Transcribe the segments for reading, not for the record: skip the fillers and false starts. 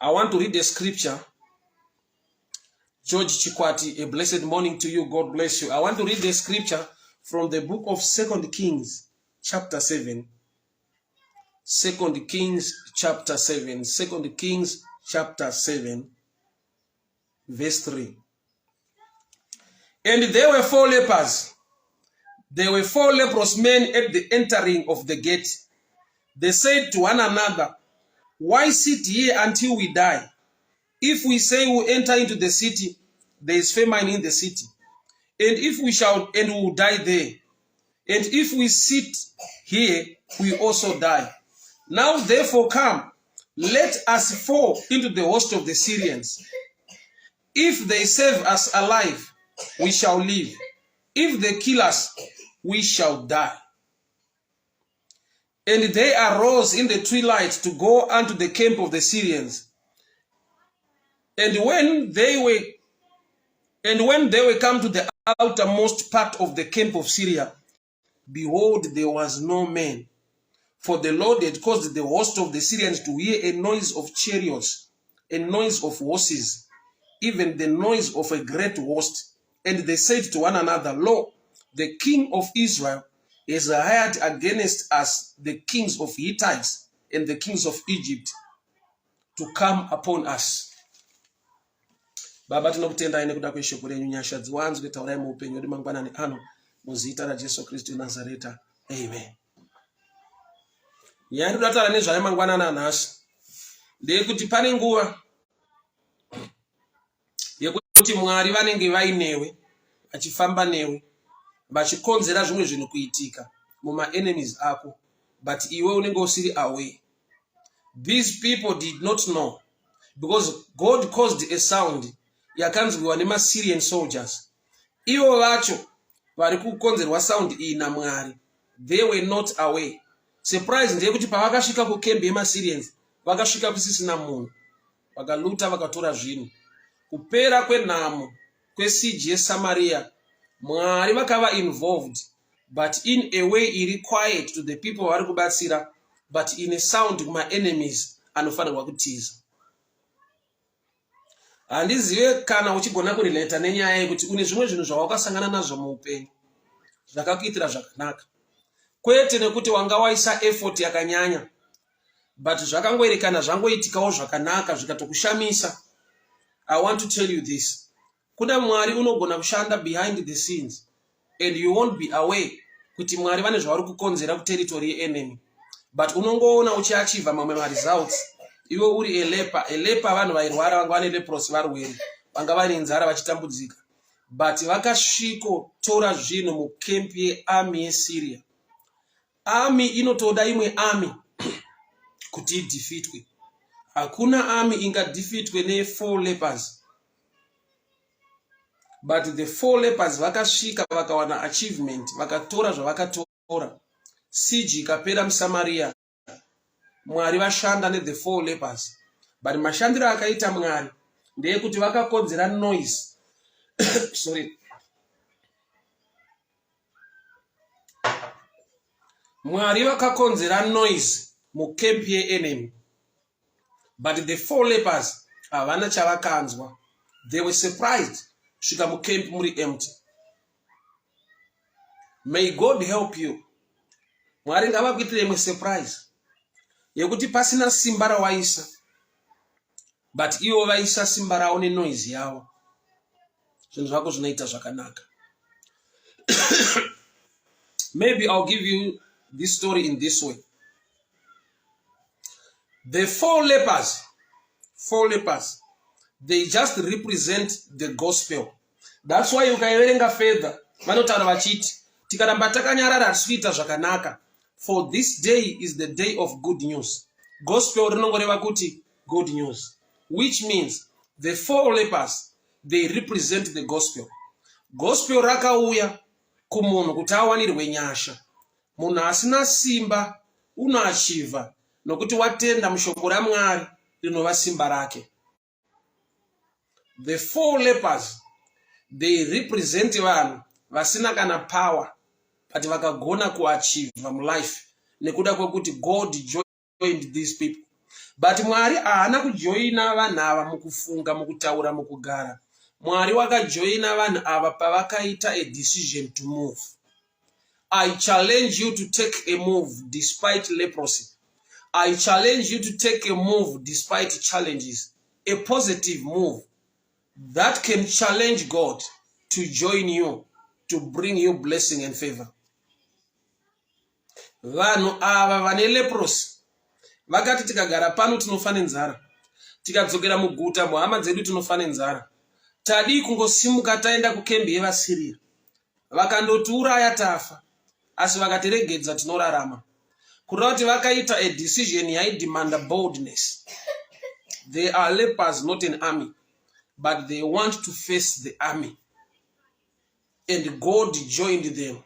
I want to read the scripture. George Chikwati, a blessed morning to you. God bless you. I want to read the scripture from the book of 2 Kings, chapter 7. 2 Kings, chapter 7. 2 Kings, chapter 7, verse 3. And there were 4 lepers. There were 4 leprous men at the entering of the gate. They said to one another, why sit here until we die? If we say we enter into the city, there is famine in the city. And if we shall, and we will die there. And if we sit here, we also die. Now therefore come, let us fall into the host of the Syrians. If they save us alive, we shall live. If they kill us, we shall die. And they arose in the twilight to go unto the camp of the Syrians. And when they were come to the outermost part of the camp of Syria, behold, there was no man. For the Lord had caused the host of the Syrians to hear a noise of chariots, a noise of horses, even the noise of a great host. And they said to one another, lo, the king of Israel has hired against us the kings of Hittites and the kings of Egypt to come upon us. Baba tinokutenda ine kuda kweshoko renyu nyasha dziwanzwe taurai muupenyu hwedu mangwanani ano muzita raJesu Kristu Nazareta. Amen. Nyaya ndodatara nezvayo mangwanani anhasi ndeyekuti pane nguva yekuti Mwari vanenge vainewe vachifamba newe vachikonzera zvimwe zvinhu kuitika muma enemies ako, but iwe unenge usiri away. These people did not know, because God caused a sound yakanzwiwa nema-Syrian soldiers. Ivo vacho vari kukonzerwa sound iyi naMwari, they were not aware. Surprise ndeyekuti pavakasvika kukembe yema-Syrians vakasvika kusisina munhu, vakaluta vakatora zvinhu. Kupera kwenhamo kwesiege yeSamaria, Mwari vakava involved, but in a way iri quiet to the people vari kubatsira, but in a sound kuma-enemies anofanirwa kutiza. Handizive kana uchigona kurelata nenyaya yekuti une zvimwe zvinhu zvawakasangana nazvo muupenyu zvakakuitira zvakanaka, kwete nekuti wanga waisa effort yakanyanya, but zvakangoerekana zvangoitikawo zvakanaka zvikatokushamisa. I want to tell you this. Kuna Mwari unogona kushanda behind the scenes and you won't be aware kuti Mwari vane zvavari kukonzera kuterritory enemy, but unongoona uchiachiva mamwe results. Iwe uri elepa vanhu vairwara vanga vane leprosy varwere, vanga vane nzara vachitambudzika, but vakasvikotora zvinhu mukemp yearmy yeSyria. Army inotoda imwe army kuti idefeatwe. Hakuna army ingadefeatwe ne4 lepers. But the 4 lepers vakasvika vakawana achievement, vakatora zvavakatora. Siege ikapera muSamaria. Mwari vashanda ne the 4 lepers. But mashandiro akaita Mwari ndeyekuti vakakonzera noise. Sorry. Mwari vakakonzera noise mukemp ye-enemy. But the 4 lepers havana chavakanzwa. They were surprised. Svika mukemp muri empty. May God help you. Mwari ngavakuitire imwe surprise yekuti pasina simba rawaisa, but ivo vaisa simba ravo nenoise yavo, zvinhu zvako zvinoita zvakanaka. Maybe I'll give you this story in this way. The 4 lepers, they just represent the gospel. That's why ukaiverenga further vanotaura vachiti tikaramba takanyarara hatikuita zvakanaka, for this day is the day of good news. Gospel rinongoreva kuti good news, which means the 4 lepers, they represent the gospel. Gospel rakauya kumunhu kuti awanirwe nyasha. Munhu asina simba unoachiva nokuti watenda mushoko raMwari rinova simba rake. The 4 lepers, they represent vanhu vasina kana power, but vakagona kuachiva mulife nekuda kwekuti God joined these people. But Mwari haana kujoina vanhu ava mukufunga, mukutaura, mukugara. Mwari wakajoina vanhu ava pavakaita a decision to move. I challenge you to take a move despite leprosy. I challenge you to take a move despite challenges. A positive move that can challenge God to join you, to bring you blessing and favor. Vanhu ava vane leprosy vakati tikagara pano tinofa nenzara, tikadzokera muguta muhama dzedu tinofa nenzara. Tadi kungosimuka taenda kukembi yevaSiria, vakandotiuraya tafa, asi vakatiregedza tinorarama. Kureva kuti vakaita a decision yaidemanda boldness. They are lepers, not an army, but they want to face the army. And God joined them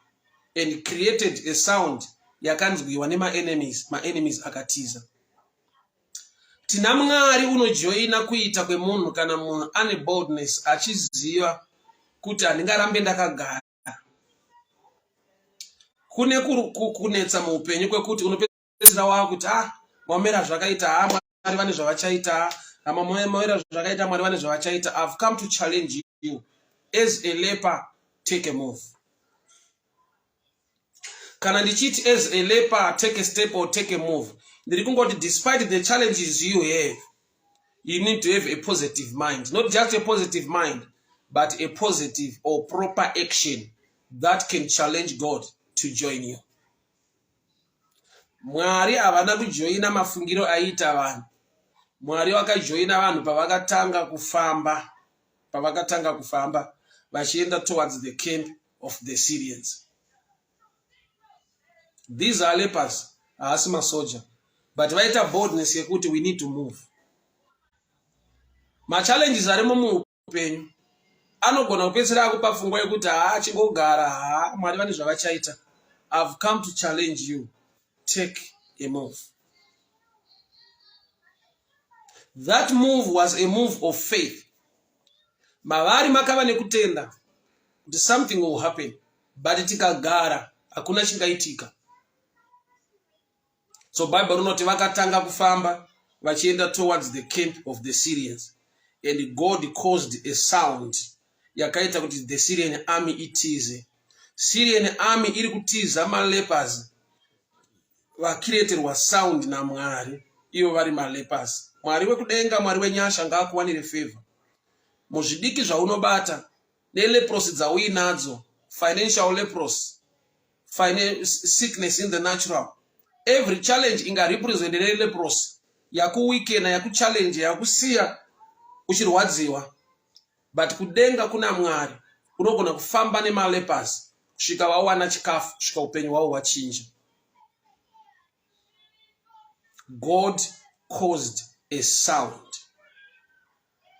and created a sound yakanzwiwa nema-enemies, ma-enemies akatiza. Tina Mwari unojoina kuita kwemunhu kana munhu ane boldness achiziva kuti handingarambe ndakagara. Kune kunetsa muupenyu kwekuti unopedzisira wakuti mwamera zvakaita Mwari vane zvavachaita, mwamera zvakaita Mwari vane zvavachaita. I've come to challenge you. As a leper, take a move. Kana ndichiti as a leper, take a step or take a move. Ndiri kungoti despite the challenges you have, you need to have a positive mind. Not just a positive mind, but a positive or proper action that can challenge God to join you. Mwari havana kujoina mafungiro aita vanhu. Mwari wakajoina vanhu pavakatanga kufamba vachienda towards the camp of the Syrians. These are lepers, haasi masoja, but vaita boldness yekuti we need to move. Machallenges arimo muupenyu anogona kupedzisira akupa fungo yekuti chingogara, Mwari vane zvavachaita. I've come to challenge you. Take a move. That move was a move of faith. Mavari makava nekutenda kuti something will happen, but tikagara hakuna chingaitika. So Bible rinoti vakatanga kufamba vachienda towards the camp of the Syrians, and God caused a sound yakaita kuti the Syrian army itize. Syrian army iri kutiza malepers vakireterwa sound naMwari, ivo vari malepers. Mwari wekudenga, Mwari wenyasha ngaakuwanire favor. Muzvidiki zvaunobata neleprosy dzauinadzo, financial leprosy, sickness in the natural, every challenge inga represent leprosy yakuwikena, yakuchallenge, yakusiya uchirwadziwa. But kudenga kuna Mwari unogona kufamba nemalepers kusvika vawana chikafu, kusvika upenyu hwavo hwachinja. God caused a sound,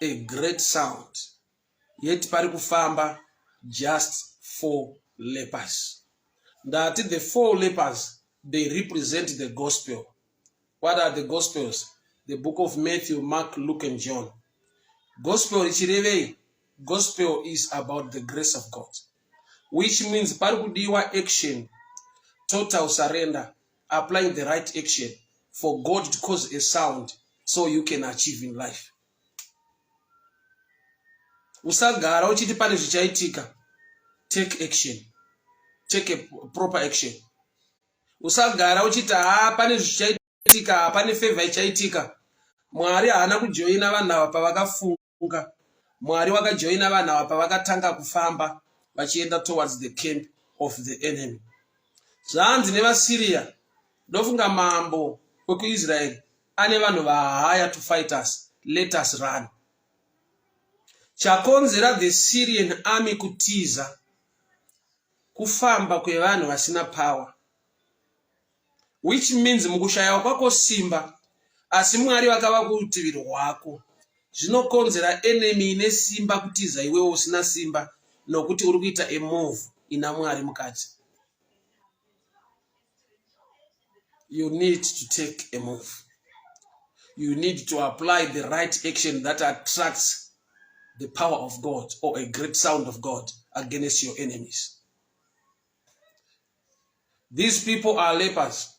a great sound, yet pari kufamba just 4 lepers. That the 4 lepers, they represent the gospel. What are the gospels? The book of Matthew, Mark, Luke, and John. Gospel ichirevei. Gospel is about the grace of God, which means pari kudiwa action, total surrender, applying the right action for God to cause a sound so you can achieve in life. Usagara uchiti pane zvichaitika. Take action. Take a proper action. Usagara uchiti pane zvichaitika, pane favor ichaitika. Mwari haana kujoina vanhu ava pavakafunga. Mwari wakajoina vanhu ava pavakatanga kufamba vachienda towards the camp of the enemy. Zvanzi nevaSiria, ndofunga mambo wekuIsraeri ane vanhu vahaya to fight us. Let us run. Chakonzera the Syrian army kutiza kufamba kwevanhu vasina power, which means mukushaya kwako simba asi Mwari vakava kurutivi rwako, zvinokonzera enemy ine simba kutiza iwewe usina simba, nokuti uri kuita a move ina Mwari mukati. You need to take a move. You need to apply the right action that attracts the power of God or a great sound of God against your enemies. These people are lepers.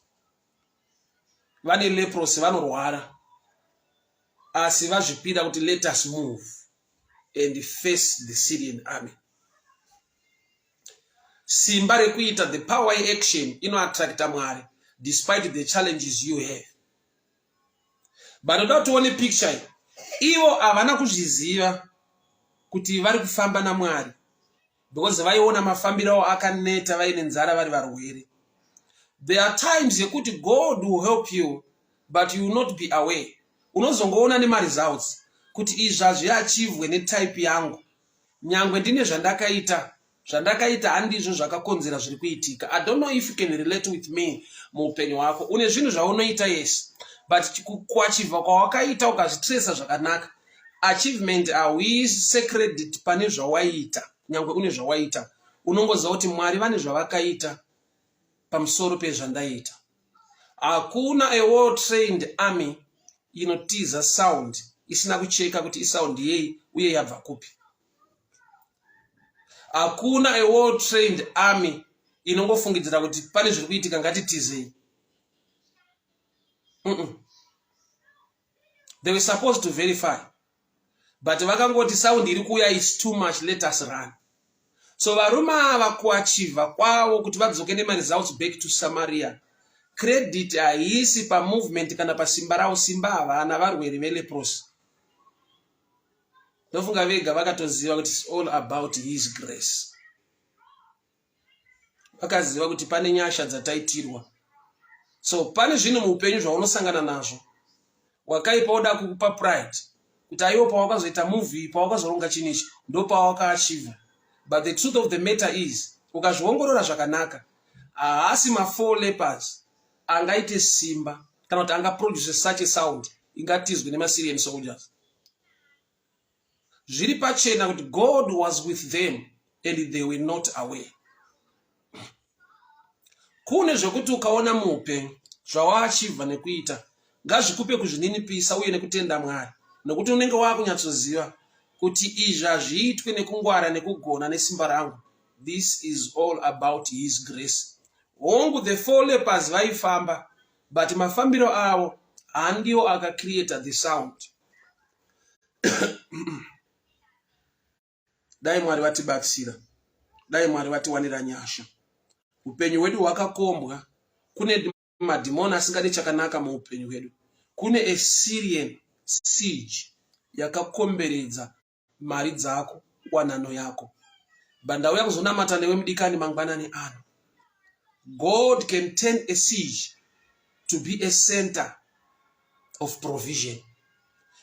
Vane leprosy, vanorwara. asi vazvipira kuti let us move and face the Syrian army. Simba rekuita the power action inoattracta Mwari despite the challenges you have. But ndoda tuone picture ivo havana kuzviziva kuti vari kufamba naMwari because vaiona mafambiro avo akaneta vaine nzara vari varwere. There are times yekuti God will help you but you will not be aware. Unozongoona nema results kuti izvi hazviachivwe netype yangu, nyangwe ndine zvandakaita handizvo zvakakonzera zviri kuitika. I don't know if you can relate with me muupenyu hwako. Une zvinhu zvaunoita yes, but kuachievwa kwawakaita ukazvitresa zvakanaka, achievement hauisi credit pane zvawaita. Nyangwe une zvawaita unongoziva kuti Mwari vane zvavakaita pamusoro pezvandaita. Hakuna a well trained army inotiza sound isina kucheka kuti isound yei uye yabva kupi. Hakuna a well trained army inongofungidzira kuti pane zviri kuitika ngatitizei. They were supposed to verify, but vakangoti sound iri kuuya is too much, let us run. So varume ava kuachiva kwavo kuti vadzoke nemaresults back to Samaria, credit haisi pamovement kana pasimba ravo. Simba havana, varwere veleprosi. Ndofunga vega vakatoziva kuti it's all about his grace. Vakaziva kuti pane nyasha dzataitirwa. So pane zvinhu muupenyu zvaunosangana nazvo wakaipa oda kukupa pride kuti aiwo pawakazoita movie pawakazoronga chinichi ndo pawakaachiva. But the truth of the matter is ukazviongorora zvakanaka haasi ma4 lepers angaite simba kana kuti angaproduce such a sound ingatizwe nemaSyrian soldiers. Zviri pachena kuti God was with them and they were not aware. Kune zvokuti ukaona muupenyu zvawaachiva nekuita ngazvikupe kuzvininipisa uye nekutenda Mwari, nokuti unenge wakunyatsoziva kuti izvi hazviitwe nekungwara nekugona nesimba rangu. This is all about his grace. Hongu the 4 lepers vaifamba, but mafambiro avo handiwo akacreata the sound. Dai Mwari vatibatsira, dai Mwari vatiwanira nyasha. Upenyu hwedu hwakakombwa, kune madhimoni asingadi chakanaka muupenyu hwedu. Kune a Syrian siege yakakomberedza mari dzako, wanano yako. Bandauya kuzonamata newe mudikani mangwanani ano. God can turn a siege to be a center of provision.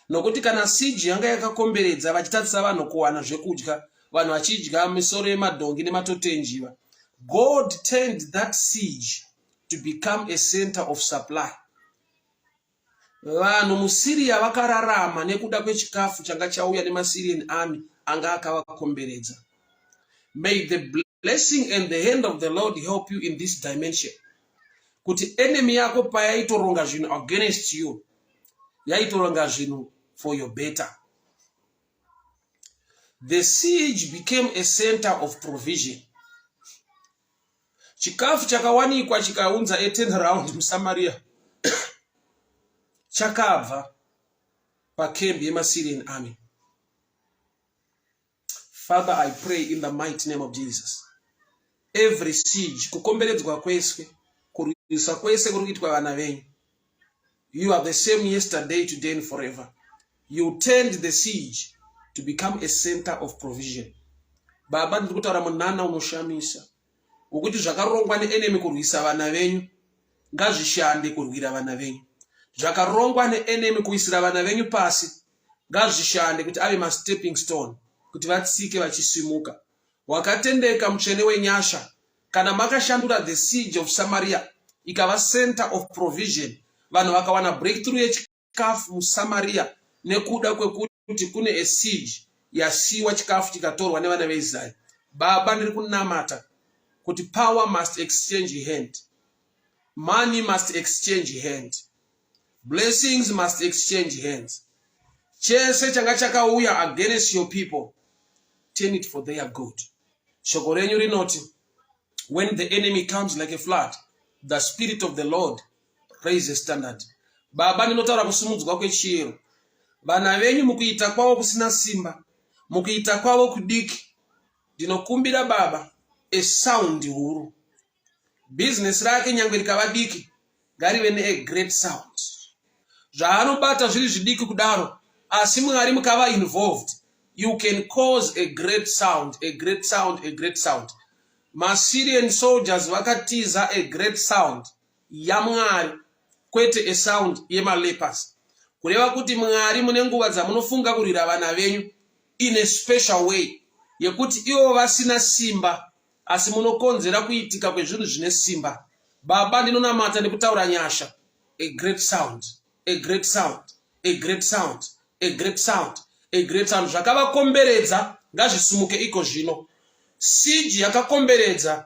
Nokuti kana siege yanga yakakomberedza vachitatisa vanhu kuwana zvekudya, vanhu vachidya misoro yemadhongi nematotenjiva, God turned that siege to become a center of supply. Vanhu muSyria vakararama nekuda kwechikafu changa chauya nemaSyrian army anga akavakomberedza. May the blessing and the hand of the Lord help you in this dimension. Kuti enemy yako payaitoronga zvinhu against you, yaitoronga zvinhu for your better. The siege became a center of provision. Chikafu chakawanikwa chikaunza a turnaround muSamaria chakabva pakembi yemaSyrian army. Father, I pray in the mighty name of Jesus. Every siege, kukomberedzwa kwese, kurwisa kwese kurikuitwa vana venyu. You are the same yesterday, today and forever. You turned the siege to become a center of provision. Baba, ndikutaura munana unoshamisa. Ukuti zvakarongwa neenemy kurwisa vana venyu, ngazvishande kurwira vana venyu. Zvakarongwa neenemy kuisira vana venyu pasi, ngazvishande kuti ave stepping stone, kuti vatsike vachisimuka. Wakatendeka mutsvene wenyasha, kana makashandura the siege of Samaria ikava center of provision, vanhu vakawana breakthrough yechikafu muSamaria nekuda kwekuti kune a siege yasiwa chikafu chikatorwa nevana veIsraeri. Baba, ndiri kunamata kuti power must exchange hand, money must exchange hand, blessings must exchange hands. Chese changa chakauya against your people, turn it for their good. Shoko renyu rinoti, when the enemy comes like a flood, the Spirit of the Lord raises a standard. Baba, ndinotaura kusimudzwa kwechiyero. vana venyu mukuita kwavo kusina simba, mukuita kwavo kudiki, ndinokumbira Baba a sound huru. Business rake nyangwe rikava diki, ngarive a great sound. Zvaanobata zviri zvidiki kudaro, asi Mwari mukava involved, you can cause a great sound, a great sound, a great sound. Syrian soldiers vakatiza a great sound yaMwari, kwete a sound yemalepers. Kureva kuti Mwari mune nguva dzamunofunga kurira vana venyu in a special way, yekuti ivo vasina simba asi munokonzera kuitika kwezvinhu zvine simba. Baba, ndinonamata nekutaura nyasha, a great sound, a great sound, a great sound, a great sound, a great sound. Zvakavakomberedza ngazvisumuke iko zvino. Siege yakakomberedza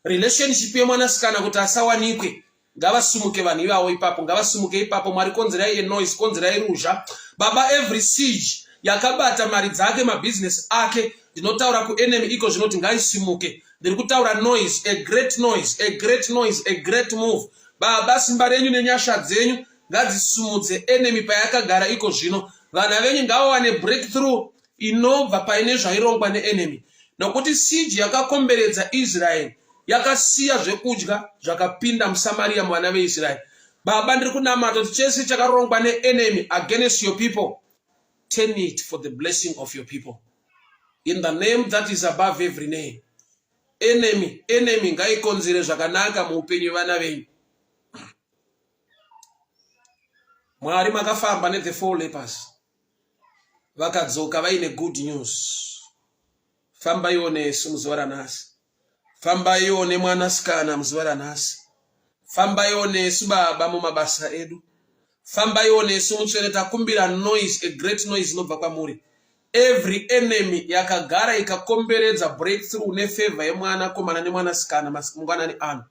relationship yemwanasikana kuti asawanikwe, ngavasumuke vanhu ivavo ipapo, ngavasumuke ipapo. Mwari, konzerai noise, konzerai ruzha. Baba, every siege yakabata mari dzake, mabusiness ake, ndinotaura kuenemy iko zvinoti ngaisimuke. Ndiri kutaura noise, a great noise, a great noise, a great move. Baba, simba renyu nenyasha dzenyu ngadzisumudze enemy payakagara iko zvino. Vana venyu ngavawane breakthrough inobva paine zvairongwa neenemy, nokuti siege yakakomberedza Israel yakasiya zvekudya zvakapinda muSamaria muvana veIsraeri. Baba, ndiri kunamata kuti chese chakarongwa neenemy against your people, turn it for the blessing of your people, in the name that is above every name. Enemy ngaikonzere zvakanaka muupenyu vana venyu. Mwari, makafamba ne the 4 lepers, vakadzoka vaine good news. Famba ione Yesu muzuva ranhasi, famba ione mwanasikana muzuva ranhasi, famba ione Yesu Baba mumabasa edu, famba ione Yesu mutsvene. Takumbira noise, a great noise inobva kwamuri. Every enemy yakagara ikakomberedza breakthrough nefavor yemwanakomana nemwanasikana mangwanani ano,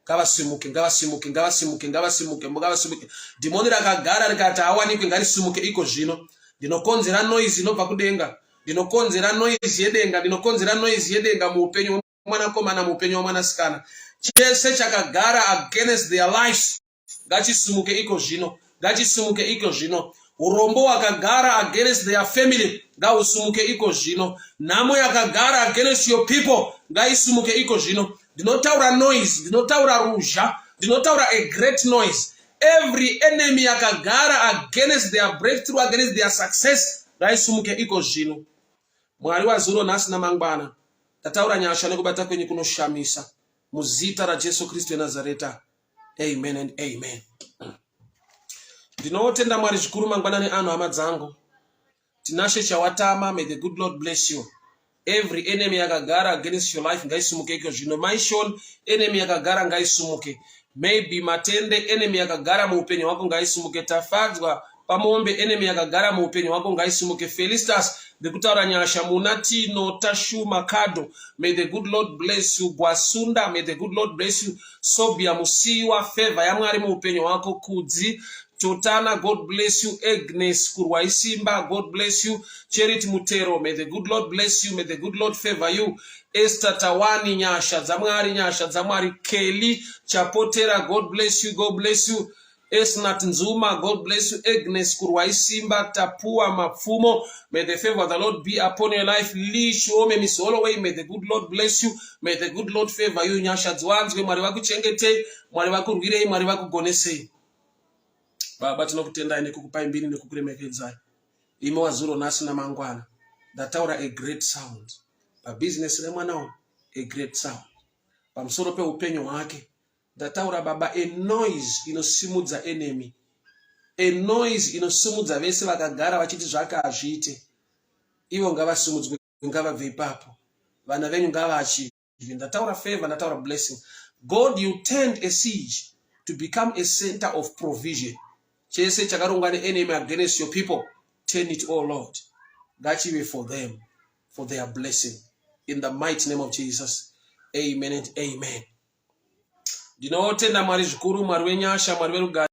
ngavasimuke, ngavasimuke, ngavasimuke, ngavasimuke, ngavasimuke. Dhimoni rakagara rikati awanikwe ngarisimuke iko zvino. Ndinokonzera noise inobva kudenga, ndinokonzera noise yedenga, ndinokonzera noise yedenga muupenyu wemwanakomana, muupenyu wemwanasikana. Chese chakagara against their lives ngachisimuke iko zvino, ngachisimuke iko zvino. Urombo wakagara against their family ngausumuke iko zvino. Nhamo yakagara against your people ngaisumuke iko zvino. Ndinotaura noise, ndinotaura ruzha, ndinotaura a great noise. Every enemy yakagara against their breakthrough, against their success, ngaisumuke iko zvino. Mwari wazuro nhasi namangwana, tataura nyasha nekubata kwenyu kunoshamisa muzita raJesu Kristu weNazareta. Amen and amen. Ndinotenda Mwari zvikuru mangwanani ano hama dzangu. Tinashe chawatama, may the good Lord bless you. Every enemy yakagara against your life ngaisumuke iko zvino. Maishon enemy yakagara ngaisumuke. Maybe matende enemy yakagara muupenyu wako ngaisumuke. Tafadzwa pamombe enemy yakagara muupenyu wako ngaisumuke. Felistas ndikutaura nyasha munatino tashuma kado. May the good Lord bless you. Gwasunda, may the good Lord bless you. Sobia musiwa favor ya Mwari muupenyu wako. Kudzi Totana, God bless you. Agnes Kurwaisimba, God bless you. Charity Mutero, may the good Lord bless you. May the good Lord favor you. Esther Tawani nyasha zamwari. Kelly Chapotera, God bless you. God bless you. Esnat Nzuma, God bless you. Agnes Kurwaisimba, Tapua Mafumo, may the favor of the Lord be upon your life. Lee Shome Miss Holloway, may the good Lord bless you. May the good Lord favor you. Nyasha Zwanzwe, Mwari waku chengete, Mwari waku rwirei, Mwari waku gonesei. Baba, tinokutendai nekukupai mbiri nekukuremekedzai. Ime wazuro nhasi namangwana, ndataura a great sound. Pabusiness remwana a great sound. Pamusoro peupenyu hwake ndataura Baba a noise inosimudza enemy. A noise inosimudza vese vakagara vachiti zvake hazviite. Ivo ngavasimudzwe, ngavabve ipapo. Vana venyu ngavachive. Ndataura favor, ndataura blessing. God, you turned a siege to become a center of provision. Chese chakarongwa enemy against your people, turn it, oh Lord, ngachive for them, for their blessing, in the mighty name of Jesus. Amen and amen. Ndinotenda Mwari zvikuru, Mwari wenyasha, Mwari werugare.